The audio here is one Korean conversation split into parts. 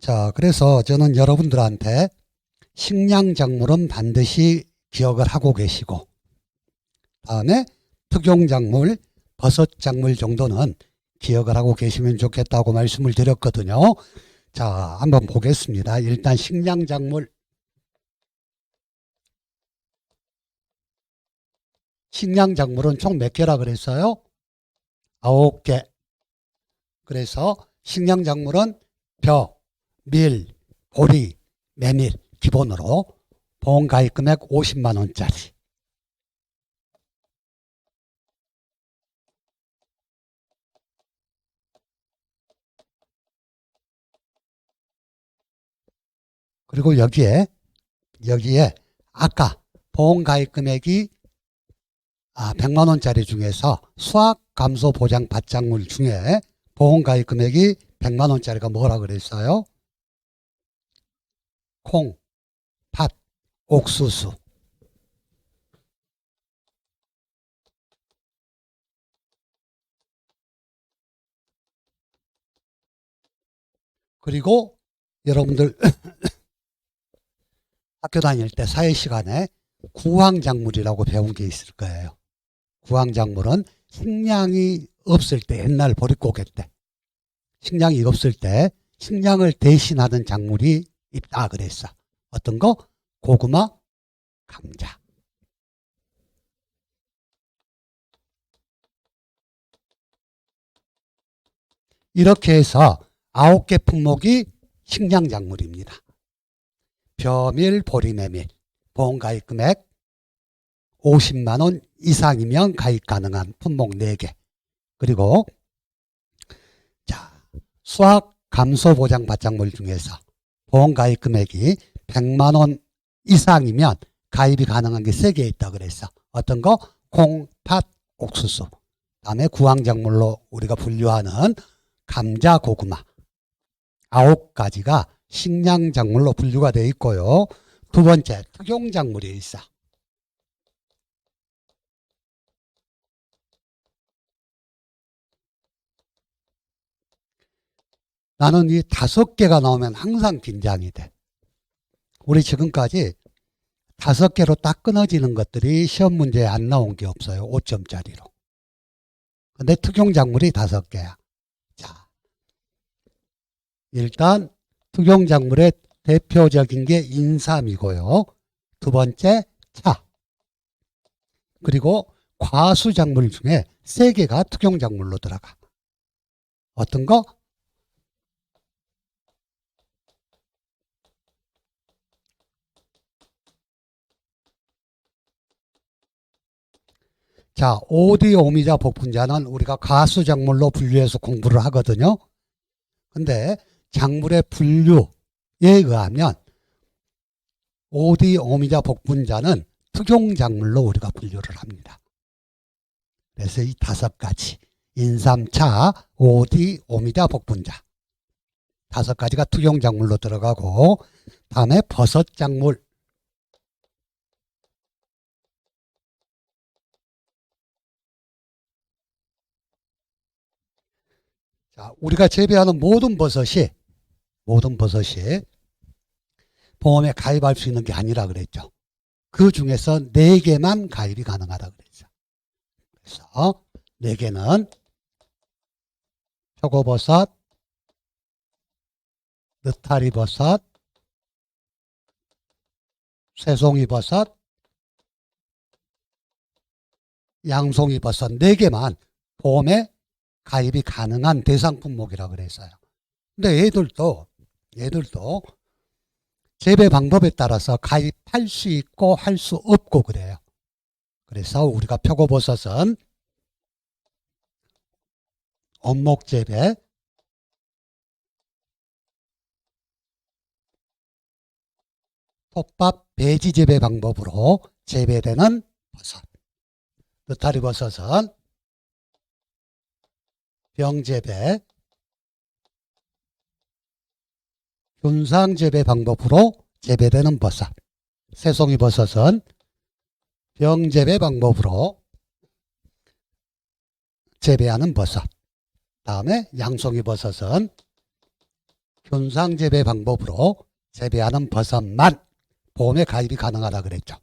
자, 그래서 저는 여러분들한테 식량작물은 반드시 기억을 하고 계시고, 다음에 특용작물, 버섯작물 정도는 기억을 하고 계시면 좋겠다고 말씀을 드렸거든요. 자, 한번 보겠습니다. 일단 식량작물. 식량작물은 총 몇 개라 그랬어요? 9개. 그래서 식량작물은 벼, 밀, 보리, 메밀 기본으로 보험가입금액 50만 원짜리. 그리고 여기에 아까 보험가입금액이 100만 원짜리 중에서 수확감소보장 밭작물 중에 보험가입금액이 100만 원짜리가 뭐라 그랬어요? 콩, 팥, 옥수수. 그리고 여러분들 학교 다닐 때 사회 시간에 구황작물이라고 배운 게 있을 거예요. 구황작물은 식량이 없을 때, 옛날 보릿고개 때 식량이 없을 때 식량을 대신하는 작물이 있다 그랬어. 어떤 거? 고구마, 감자. 이렇게 해서 9개 품목이 식량작물입니다. 벼, 밀, 보리, 메밀. 보험가입금액 50만 원 이상이면 가입 가능한 품목 4개. 그리고 자, 수확감소보장 밭작물 중에서 보험가입금액이 100만 원 이상이면 가입이 가능한 게 3개 있다 그랬어. 어떤 거? 콩, 팥, 옥수수. 다음에 구황작물로 우리가 분류하는 감자, 고구마. 9가지가 식량작물로 분류가 되어 있고요. 두 번째, 특용작물이 있어. 나는 이 5개가 나오면 항상 긴장이 돼. 우리 지금까지 5개로 딱 끊어지는 것들이 시험 문제에 안 나온 게 없어요. 5점짜리로. 근데 특용작물이 5개야. 자, 일단 특용작물의 대표적인 게 인삼이고요. 두 번째, 차. 그리고 과수작물 중에 3개가 특용작물로 들어가. 어떤 거? 자, 오디 오미자 복분자는 우리가 가수작물로 분류해서 공부를 하거든요. 근데 작물의 분류에 의하면 오디 오미자 복분자는 특용작물로 우리가 분류를 합니다. 그래서 이 5가지 인삼, 차, 오디, 오미자, 복분자 5가지가 특용작물로 들어가고, 다음에 버섯작물. 자, 우리가 재배하는 모든 버섯이 보험에 가입할 수 있는 게 아니라 그랬죠. 그 중에서 4개만 가입이 가능하다 그랬죠. 그래서 4개는 표고버섯, 느타리버섯, 새송이버섯, 양송이버섯 4개만 보험에 가입이 가능한 대상 품목이라고 그랬어요. 근데 얘들도 재배 방법에 따라서 가입할 수 있고 할 수 없고 그래요. 그래서 우리가 표고버섯은 원목 재배, 톱밥 배지 재배 방법으로 재배되는 버섯. 느타리버섯은 병재배, 균상재배 방법으로 재배되는 버섯. 새송이버섯은 병재배 방법으로 재배하는 버섯. 다음에 양송이버섯은 균상 재배 방법으로 재배하는 버섯만 보험에 가입이 가능하다 그랬죠.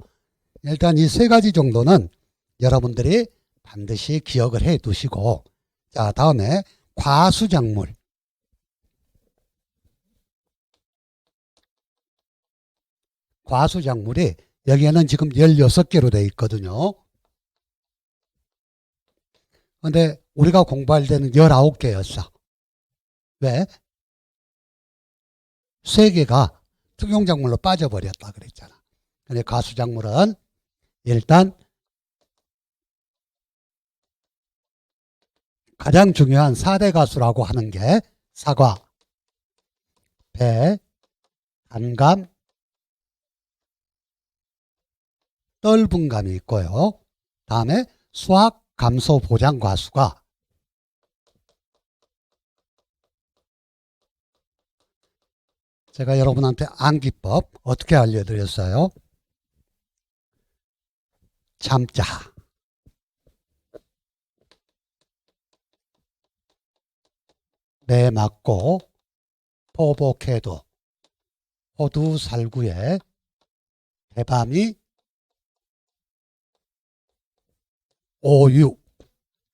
일단 이 세 가지 정도는 여러분들이 반드시 기억을 해 두시고, 자, 다음에 과수작물. 과수작물이 여기에는 지금 16개로 되어 있거든요. 근데 우리가 공부할 때는 19개였어. 왜? 3개가 특용작물로 빠져버렸다 그랬잖아. 근데 과수작물은 일단 가장 중요한 4대 가수라고 하는 게 사과, 배, 단감, 떫은감이 있고요. 다음에 수확 감소 보장 과수가 제가 여러분한테 암기법 어떻게 알려드렸어요? 참자, 매 맞고 포복해도 호두살구에 대밤이 오유.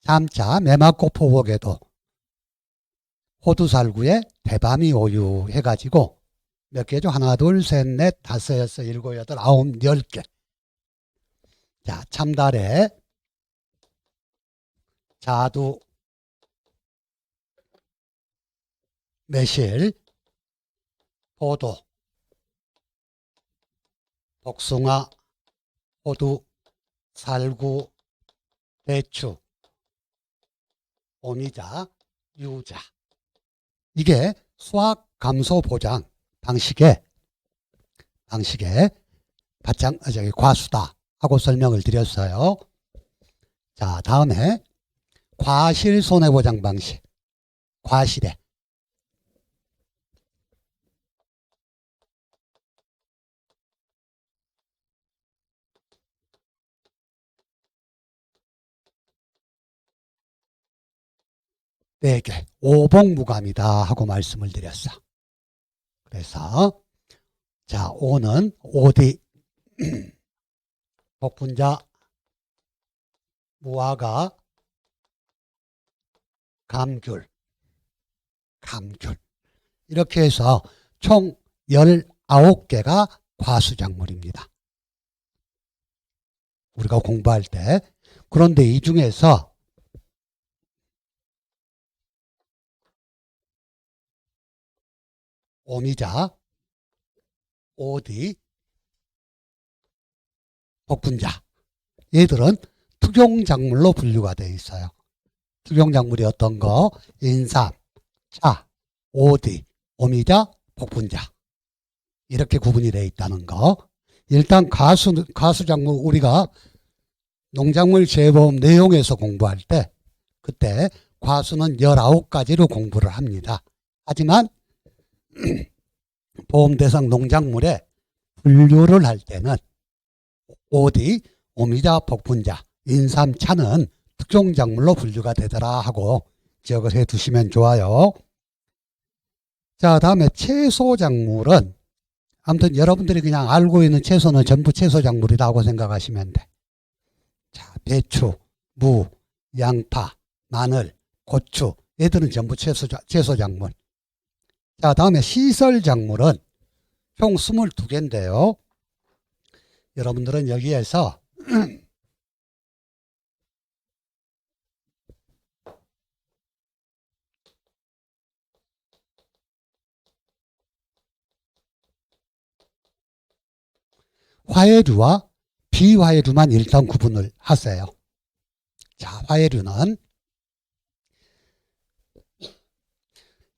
참자, 매 맞고 포복해도 호두살구에 대밤이 오유 해가지고 몇 개죠? 하나, 둘, 셋, 넷, 다섯, 여섯, 일곱, 여덟, 아홉, 10개. 자, 참달에 자두, 매실, 포도, 복숭아, 호두, 살구, 배추, 오미자, 유자. 이게 수확 감소 보장 방식의 과수다 하고 설명을 드렸어요. 자, 다음에 과실 손해보장 방식. 과실에 네 개, 오복무감이다 하고 말씀을 드렸어. 그래서 자, 오는 오디, 복분자, 무화과, 감귤 이렇게 해서 총 19개가 과수작물입니다. 우리가 공부할 때. 그런데 이 중에서 오미자, 오디, 복분자, 얘들은 특용작물로 분류가 되어 있어요. 특용작물이 어떤 거? 인삼, 차, 오디, 오미자, 복분자. 이렇게 구분이 되어 있다는 거. 일단 과수작물 우리가 농작물 재보험 내용에서 공부할 때 그때 과수는 19가지로 공부를 합니다. 하지만 보험 대상 농작물에 분류를 할 때는 오디, 오미자, 복분자, 인삼, 차는 특종작물로 분류가 되더라 하고 기억을 해 두시면 좋아요. 자, 다음에 채소작물은 아무튼 여러분들이 그냥 알고 있는 채소는 전부 채소작물이라고 생각하시면 돼. 자, 배추, 무, 양파, 마늘, 고추, 얘들은 전부 채소작물. 자, 다음에 시설작물은 총 22개인데요. 여러분들은 여기에서 화해류와 비화해류만 일단 구분을 하세요. 자, 화해류는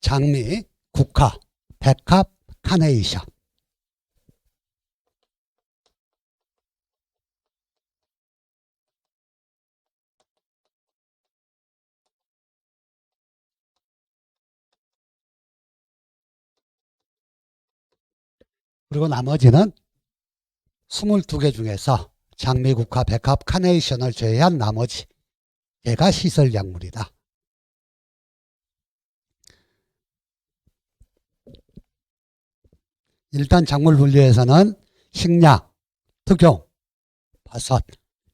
장미, 국화, 백합, 카네이션. 그리고 나머지는 22개 중에서 장미, 국화, 백합, 카네이션을 제외한 나머지 얘가 시설작물이다. 일단 작물 분류에서는 식량, 특용, 버섯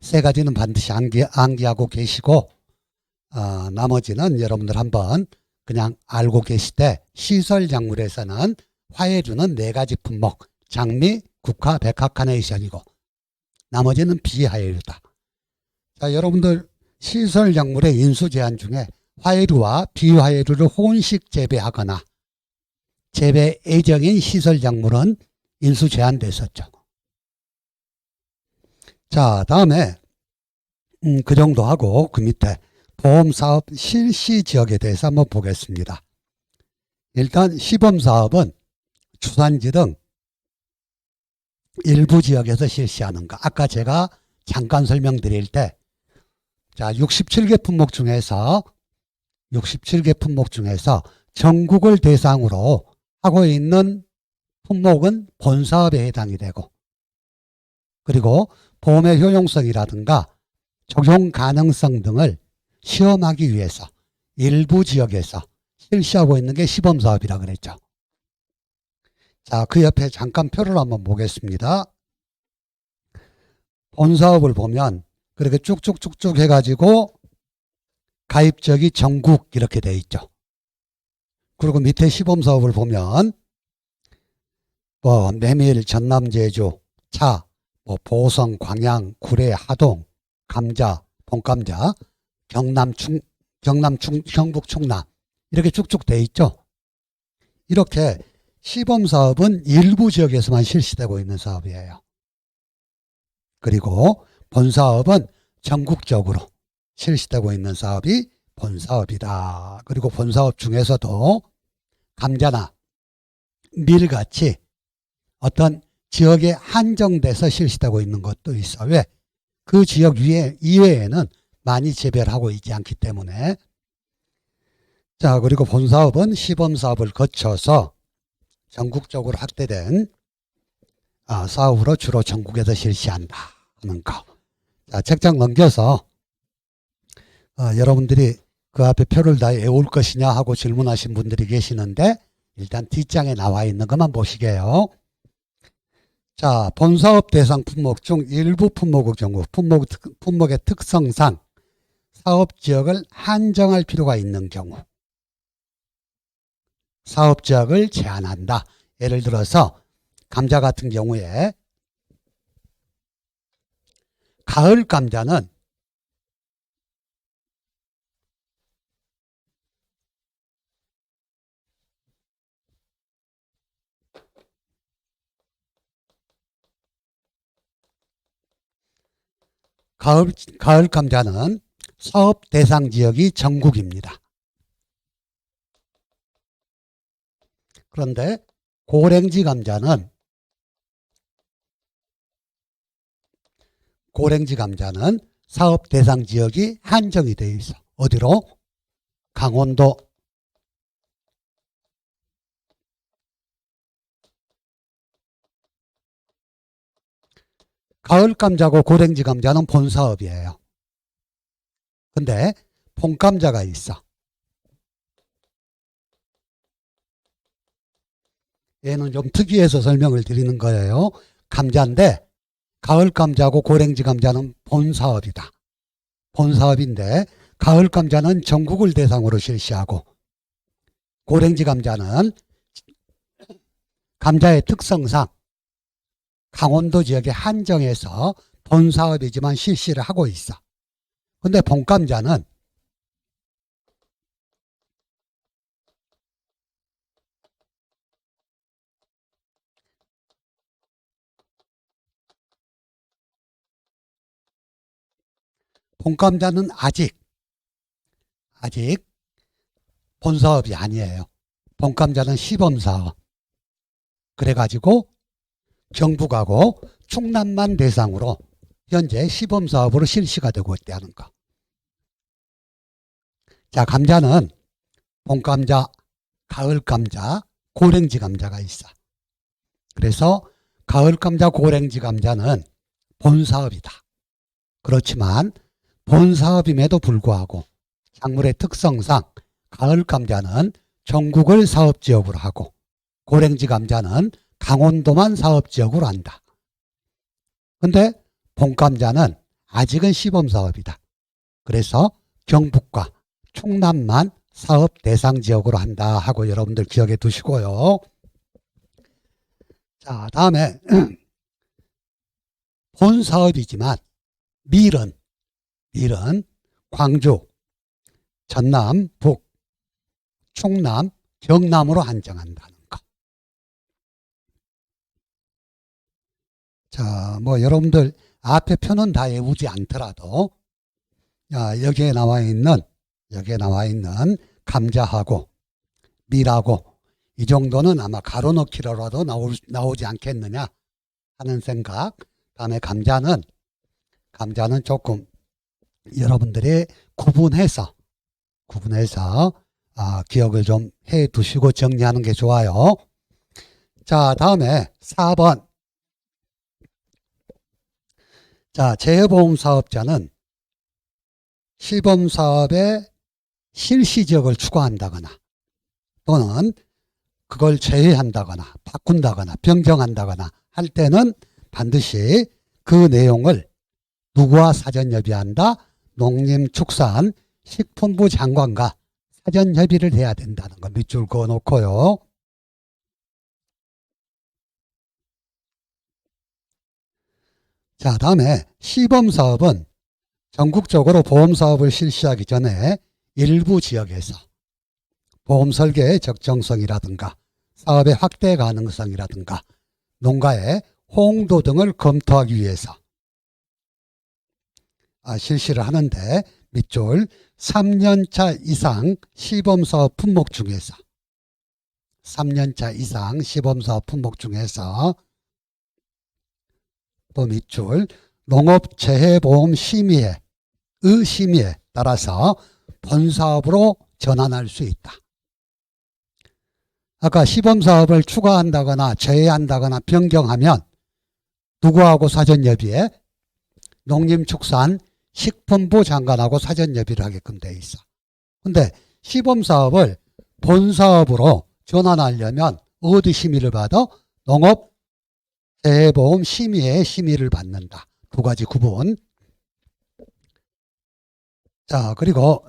세 가지는 반드시 암기하고 계시고 나머지는 여러분들 한번 그냥 알고 계시되 시설 작물에서는 화해류는 네 가지 품목 장미, 국화, 백화, 카네이션이고 나머지는 비화해류다. 자, 여러분들 시설 작물의 인수 제한 중에 화해류와 비화해류를 혼식 재배하거나 재배 예정인 시설 작물은 인수 제한됐었죠. 자, 다음에 그 정도 하고 그 밑에 보험사업 실시 지역에 대해서 한번 보겠습니다. 일단 시범사업은 주산지 등 일부 지역에서 실시하는 거. 아까 제가 잠깐 설명드릴 때 자, 67개 품목 중에서 전국을 대상으로 하고 있는 품목은 본사업에 해당이 되고 그리고 보험의 효용성이라든가 적용 가능성 등을 시험하기 위해서 일부 지역에서 실시하고 있는 게 시범사업이라 그랬죠. 자, 그 옆에 잠깐 표를 한번 보겠습니다. 본사업을 보면 그렇게 쭉쭉쭉쭉 해가지고 가입지역이 전국 이렇게 돼 있죠. 그리고 밑에 시범사업을 보면 뭐 메밀, 전남, 제주, 차, 뭐 보성, 광양, 구례, 하동, 감자, 봄감자, 경북, 충남 이렇게 쭉쭉 돼 있죠. 이렇게 시범사업은 일부 지역에서만 실시되고 있는 사업이에요. 그리고 본사업은 전국적으로 실시되고 있는 사업이 본사업이다. 그리고 본사업 중에서도 감자나 밀같이 어떤 지역에 한정돼서 실시되고 있는 것도 있어. 왜? 그 지역 이외에는 많이 재배를 하고 있지 않기 때문에. 자, 그리고 본사업은 시범사업을 거쳐서 전국적으로 확대된 사업으로 주로 전국에서 실시한다 하는 거. 자, 책장 넘겨서 여러분들이 그 앞에 표를 다 외울 것이냐 하고 질문하신 분들이 계시는데 일단 뒷장에 나와 있는 것만 보시게요. 자, 본사업 대상 품목 중 일부 품목의 경우 품목의 특성상 사업지역을 한정할 필요가 있는 경우 사업지역을 제한한다. 예를 들어서 감자 같은 경우에 가을 감자는 가을 감자는 사업 대상 지역이 전국입니다. 그런데 고랭지 감자는 사업 대상 지역이 한정이 되어 있어. 어디로? 강원도, 가을 감자고 고랭지 감자는 본사업이에요. 근데 봄감자가 있어. 얘는 좀 특이해서 설명을 드리는 거예요. 감자인데 가을 감자고 고랭지 감자는 본사업이다. 본사업인데 가을 감자는 전국을 대상으로 실시하고 고랭지 감자는 감자의 특성상 강원도 지역에 한정해서 본사업이지만 실시를 하고 있어. 근데 봄감자는 아직 본사업이 아니에요. 봄감자는 시범사업. 그래가지고 경북하고 충남만 대상으로 현재 시범사업으로 실시가 되고 있다는 거. 자, 감자는 봄감자, 가을감자, 고랭지 감자가 있어. 그래서 가을감자, 고랭지 감자는 본사업이다. 그렇지만 본사업임에도 불구하고 작물의 특성상 가을감자는 전국을 사업지역으로 하고 고랭지 감자는 강원도만 사업지역으로 한다. 근데 본감자는 아직은 시범사업이다. 그래서 경북과 충남만 사업 대상 지역으로 한다 하고 여러분들 기억해 두시고요. 자, 다음에 본 사업이지만 밀은 광주, 전남, 북, 충남, 경남으로 한정한다는 거. 자, 뭐 여러분들 앞에 표는 다 외우지 않더라도 여기에 나와 있는 감자하고 밀하고 이 정도는 아마 가로넣기로라도 나오지 않겠느냐 하는 생각. 다음에 감자는 조금 여러분들이 구분해서 기억을 좀 해 두시고 정리하는 게 좋아요. 자, 다음에 4번. 자, 재해보험사업자는 시범사업의 실시지역을 추가한다거나 또는 그걸 제외한다거나 바꾼다거나 변경한다거나 할 때는 반드시 그 내용을 누구와 사전협의한다? 농림축산식품부 장관과 사전협의를 해야 된다는 거 밑줄 그어놓고요. 자, 다음에 시범사업은 전국적으로 보험사업을 실시하기 전에 일부 지역에서 보험 설계의 적정성이라든가 사업의 확대 가능성이라든가 농가의 호응도 등을 검토하기 위해서 실시를 하는데 밑줄 3년차 이상 시범사업 품목 중에서 3년차 이상 시범사업 품목 중에서 또 밑줄 농업재해보험 심의의 심의에 따라서 본사업으로 전환할 수 있다. 아까 시범사업을 추가한다거나 제외한다거나 변경하면 누구하고 사전협의해? 농림축산식품부 장관하고 사전협의를 하게끔 돼 있어. 근데 시범사업을 본사업으로 전환하려면 어디 심의를 받아? 농업재해보험 심의에 심의를 받는다. 두 가지 구분. 자, 그리고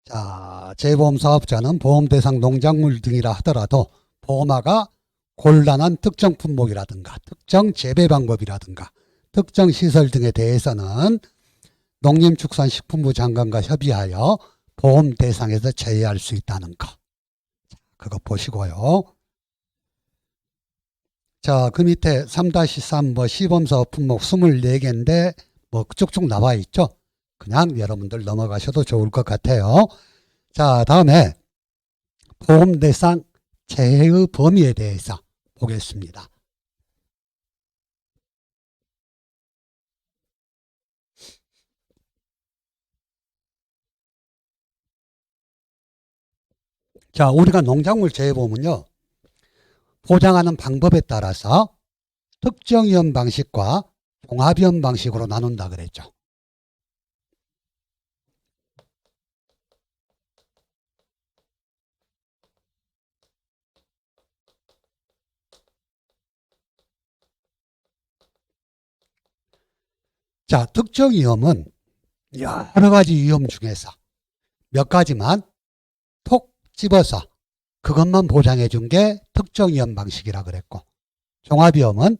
자, 재보험 사업자는 보험 대상 농작물 등이라 하더라도 보험화가 곤란한 특정 품목이라든가 특정 재배 방법이라든가 특정 시설 등에 대해서는 농림축산식품부 장관과 협의하여 보험 대상에서 제외할 수 있다는 거. 그거 보시고요. 자, 그 밑에 3-3 뭐 시범사업 품목 24개인데 뭐 쭉쭉 나와 있죠. 그냥 여러분들 넘어가셔도 좋을 것 같아요. 자, 다음에 보험 대상 재해의 범위에 대해서 보겠습니다. 자, 우리가 농작물 재해보험은요, 보장하는 방법에 따라서 특정위험 방식과 종합위험 방식으로 나눈다 그랬죠. 자, 특정 위험은 여러 가지 위험 중에서 몇 가지만 톡 집어서 그것만 보장해 준 게 특정 위험 방식이라 그랬고, 종합위험은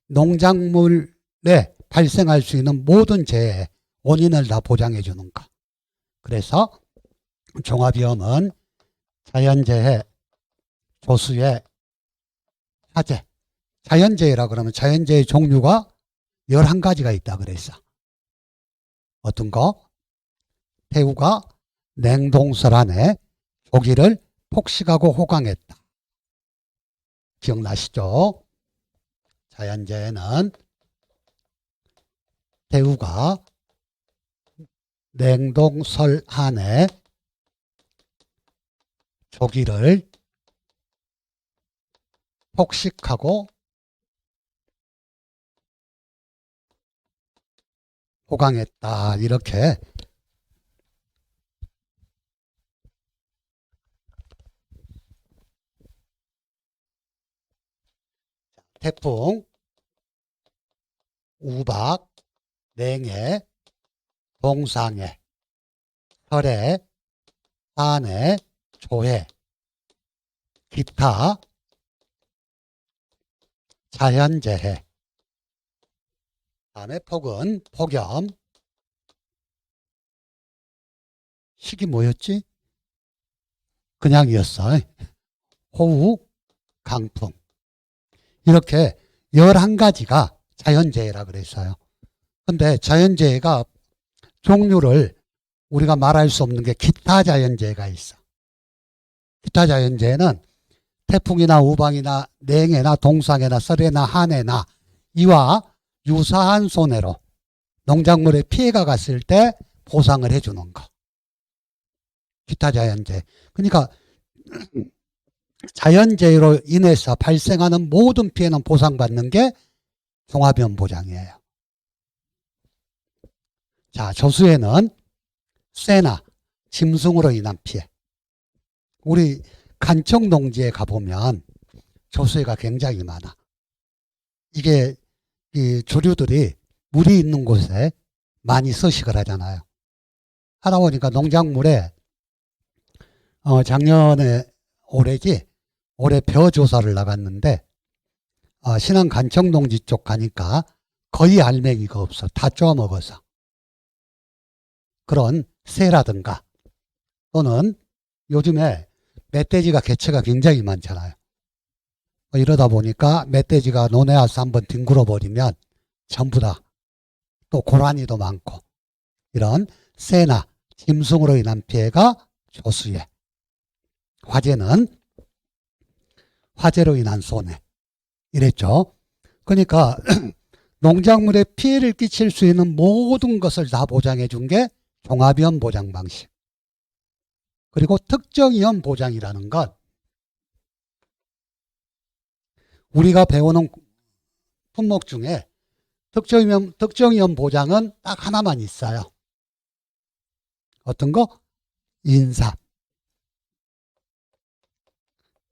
농작물에 발생할 수 있는 모든 재해 원인을 다 보장해 주는 거. 그래서 종합위험은 자연재해, 조수해, 화재. 자연재해라 그러면 자연재해 종류가 11가지가 있다 그랬어. 어떤 거? 태우가 냉동설 안에 조기를 폭식하고 호강했다. 기억나시죠? 자연재해는 태우가 냉동설 안에 조기를 폭식하고 호강했다. 이렇게 태풍, 우박, 냉해, 동상해, 설해, 산해, 조해, 기타, 자연재해. 다음에 폭은 폭염, 식이 뭐였지? 그냥이었어. 호우, 강풍. 이렇게 11가지가 자연재해라 그랬어요. 근데 자연재해가 종류를 우리가 말할 수 없는 게 기타 자연재해가 있어. 기타 자연재해는 태풍이나 우박이나 냉해나 동상해나 설해나 한해나 이와 유사한 손해로 농작물에 피해가 갔을 때 보상을 해주는 거. 기타 자연재해. 그러니까 자연재해로 인해서 발생하는 모든 피해는 보상받는 게 종합위험 보장이에요. 자, 조수에는 쇠나 짐승으로 인한 피해. 우리 간척 농지에 가보면 조수해가 굉장히 많아. 이게 이 조류들이 물이 있는 곳에 많이 서식을 하잖아요. 하다 보니까 농작물에 작년에 올해 벼 조사를 나갔는데 신안 간척 농지 쪽 가니까 거의 알맹이가 없어. 다 쪼아먹어서. 그런 새라든가 또는 요즘에 멧돼지가 개체가 굉장히 많잖아요. 이러다 보니까 멧돼지가 논에 와서 한번 뒹굴어 버리면 전부 다 또 고라니도 많고 이런 새나 짐승으로 인한 피해가 조수해. 화재는 화재로 인한 손해. 이랬죠. 그러니까 농작물에 피해를 끼칠 수 있는 모든 것을 다 보장해 준 게 종합위험 보장 방식. 그리고 특정위험 보장이라는 건 우리가 배우는 품목 중에 특정위험 보장은 딱 하나만 있어요. 어떤 거? 인삼.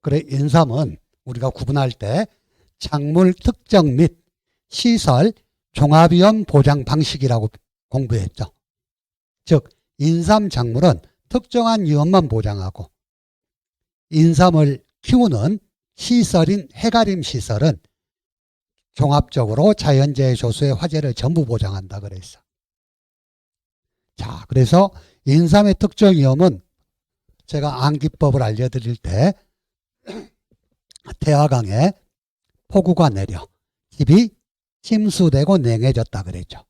그래, 인삼은 우리가 구분할 때 작물 특정 및 시설 종합위험 보장 방식이라고 공부했죠. 즉 인삼 작물은 특정한 위험만 보장하고 인삼을 키우는 시설인 해가림 시설은 종합적으로 자연재해 조수의 화재를 전부 보장한다 그랬어. 자, 그래서 인삼의 특정 위험은 제가 암기법을 알려드릴 때 태화강에 폭우가 내려 집이 침수되고 냉해졌다 그랬죠.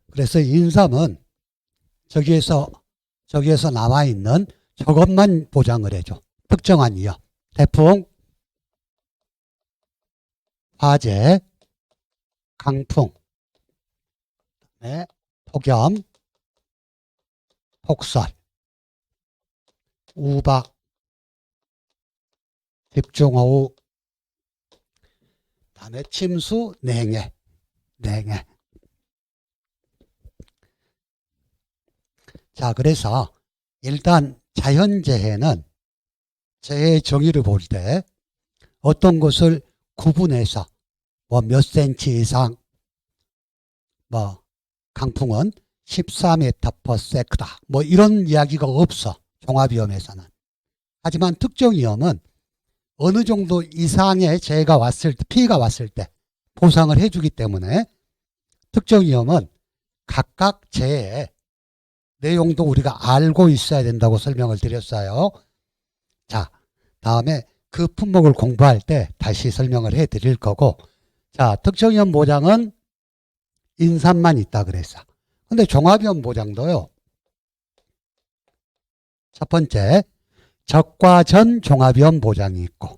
그래서 인삼은 저기에서 나와 있는 저것만 보장을 해줘. 특정한 위험. 태풍, 화재, 강풍, 폭염, 폭설, 우박, 집중호우, 다음에 침수, 냉해. 자, 그래서 일단 자연재해는 재해 정의를 볼 때 어떤 것을 구분해서 뭐 몇 센치 이상, 뭐 강풍은 14m/s다. 뭐 이런 이야기가 없어. 종합위험에서는. 하지만 특정위험은 어느 정도 이상의 재해가 왔을 때, 피해가 왔을 때 보상을 해주기 때문에 특정위험은 각각 재해의 내용도 우리가 알고 있어야 된다고 설명을 드렸어요. 자, 다음에 그 품목을 공부할 때 다시 설명을 해 드릴 거고, 자, 특정위험 보장은 인삼만 있다 그랬어. 근데 종합위험 보장도요. 첫 번째, 적과 전 종합위험 보장이 있고,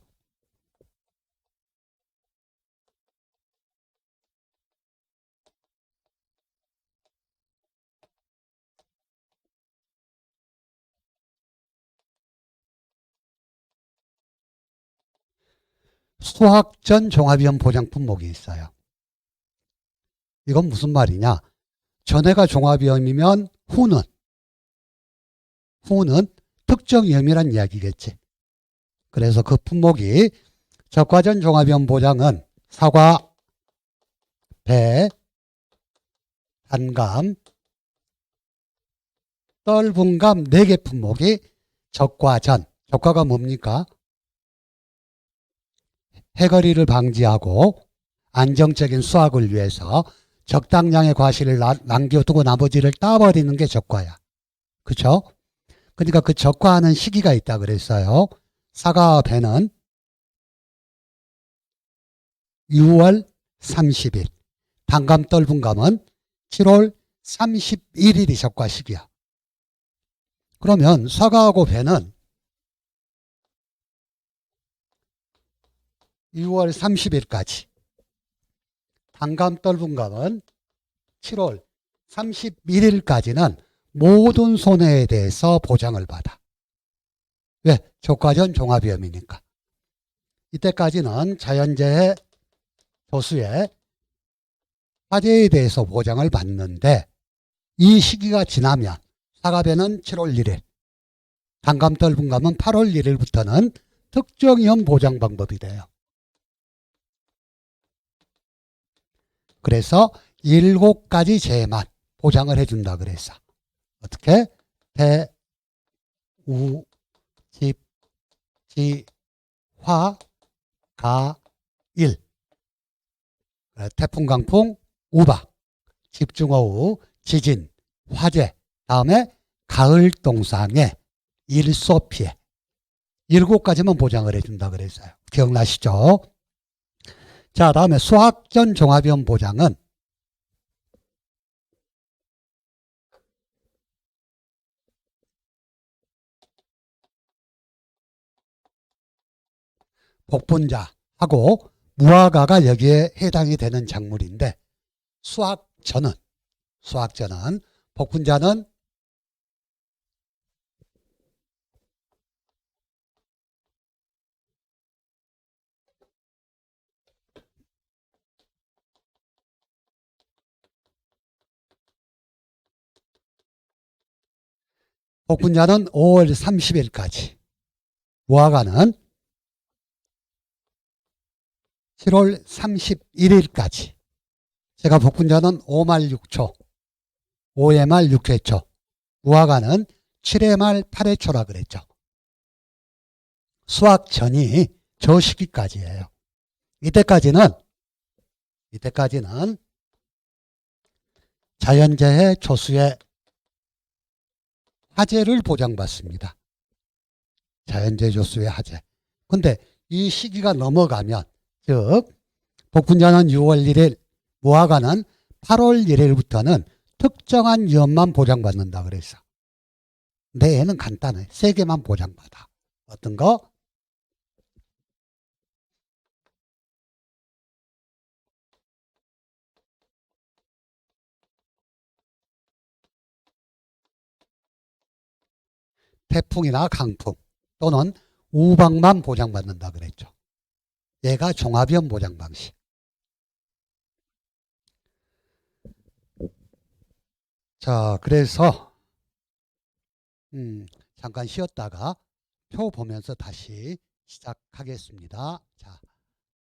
수확전 종합위험 보장 품목이 있어요. 이건 무슨 말이냐? 전해가 종합위험이면 후는 특정 위험이란 이야기겠지. 그래서 그 품목이 적과전 종합위험 보장은 사과, 배, 단감, 떫은감 4개 품목이 적과전. 적과가 뭡니까? 해거리를 방지하고 안정적인 수확을 위해서 적당량의 과실을 남겨두고 나머지를 따버리는 게 적과야. 그쵸? 그러니까 그 적과하는 시기가 있다 그랬어요. 사과와 배는 6월 30일, 단감 떫은감은 7월 31일이 적과 시기야. 그러면 사과하고 배는 6월 30일까지, 단감 떫은감은 7월 31일까지는 모든 손해에 대해서 보장을 받아. 왜? 적과전 종합위험이니까. 이때까지는 자연재해 조수의 화재에 대해서 보장을 받는데 이 시기가 지나면 사과배는 7월 1일, 단감 떫은감은 8월 1일부터는 특정위험 보장 방법이 돼요. 그래서 7가지 재해만 보장을 해준다 그랬어. 어떻게? 대, 우, 집, 지, 화, 가, 일. 태풍, 강풍, 우박, 집중호우, 지진, 화재, 다음에 가을 동상의 일소 피해. 7가지만 보장을 해준다 그랬어요. 기억나시죠? 자, 다음에 수확전 종합위험 보장은 복분자하고 무화과가 여기에 해당이 되는 작물인데 수확전은 복분자는 복분자는 5월 30일까지, 무화과는 7월 31일까지. 제가 복분자는 5말 6초, 5회 말 6회초, 무화과는 7회 말 8회초라 그랬죠. 수확 전이 저 시기까지예요. 이때까지는 자연재해 조수의 화재를 보장받습니다. 자연재해 조수의 화재. 근데 이 시기가 넘어가면, 즉 복분자는 6월 1일, 무화과는 8월 1일부터는 특정한 위험만 보장받는다 그랬어. 근데 얘는 간단해. 3개만 보장받아. 어떤 거? 태풍이나 강풍 또는 우박만 보장받는다 그랬죠. 얘가 종합위험 보장 방식. 자, 그래서 잠깐 쉬었다가 표 보면서 다시 시작하겠습니다. 자.